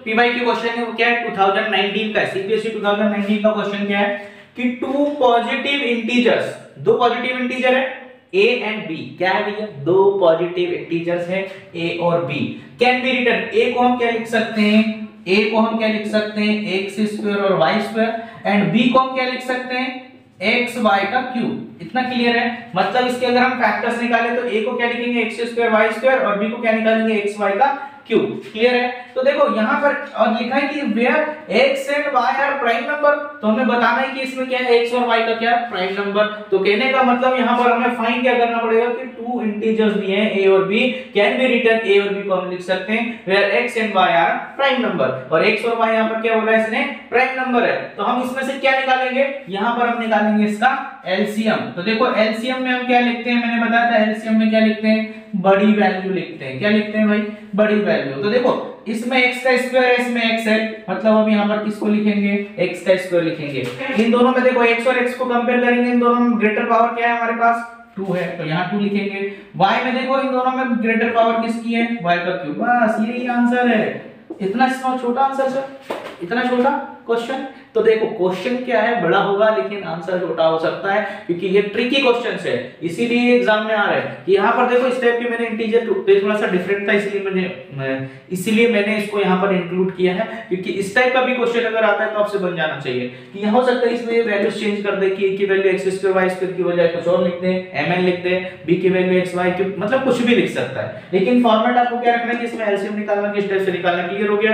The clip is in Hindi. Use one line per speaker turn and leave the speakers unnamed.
पीवाई के क्वेश्चन है वो क्या है 2019 का, सीबीएसई 2019 का क्वेश्चन क्या है कि टू पॉजिटिव इंटीजर्स, दो पॉजिटिव इंटीजर है a एंड b, क्या है भैया, दो पॉजिटिव इंटीजर्स है a और b, can be written, a को हम क्या लिख सकते हैं, a को हम क्या लिख सकते हैं x स्क्वायर और y स्क्वायर, एंड b को हम क्या लिख सकते हैं x y का क्यूब। इतना क्लियर है, मतलब इसके अगर हम फैक्टर्स निकालें तो a को क्या लिखेंगे x स्क्वायर y स्क्वायर और b को क्या निकालेंगे x y का क्यूब। क्लियर है, तो देखो यहाँ पर और लिखा है कि where x and y are prime number, तो हमें बताना है कि इसमें क्या है x और y का क्या प्राइम नंबर। तो कहने का मतलब यहाँ पर हमें फाइंड क्या करना पड़ेगा कि टू इंटीजर्स दिए हैं a और b, can be written, a और b को हम लिख सकते हैं where x and y are prime number, और x और y यहाँ पर क्या हो रहा है, इसने प्राइम नंबर है। तो हम इसमें से क्या निकालेंगे, यहाँ पर हम निकालेंगे इसका एलसीएम। तो देखो एलसीएम में हम क्या लिखते हैं, मैंने बताया था एलसीएम में क्या लिखते हैं, बड़ी वैल्यू लिखते हैं। क्या लिखते हैं भाई, बड़ी वैल्यू। तो देखो इसमें x का स्क्वायर है, इसमें x है, मतलब हम यहाँ पर किसको लिखेंगे, x का स्क्वायर लिखेंगे। इन दोनों में देखो x और x को कंपेयर करेंगे, इन दोनों में ग्रेटर पावर क्या है हमारे पास, 2 है, तो यहाँ 2 लिखेंगे। y में देखो इन दोनों में ग्रेटर पावर किसकी है, y का क्यूब, बस यही आंसर है। इतना छोटा आंसर सर, इतना छोटा क्वेश्चन। तो देखो क्वेश्चन क्या है, बड़ा होगा लेकिन आंसर छोटा हो सकता है, क्योंकि ये ट्रिकी क्वेश्चंस है, इसीलिए एग्जाम में आ रहा है कि यहाँ पर देखो इस टाइप के मैंने इंटीजर पे थोड़ा सा डिफरेंट था, इसलिए मैंने इसको यहाँ पर इंक्लूड किया है, क्योंकि इस टाइप का भी क्वेश्चन अगर आता है तो आपसे बन जाना चाहिए कि हो सकता है इसमें वैल्यूज चेंज कर दे कि a की value x square y square की बजाय कुछ और लिख दें, mn लिख दें, b की वैल्यू x y क्यूब, मतलब कुछ भी लिख सकता है, लेकिन फॉर्मेट आपको क्या रखना है कि इसमें एलसीएम निकालना किस टाइप से निकालना। क्लियर हो गया।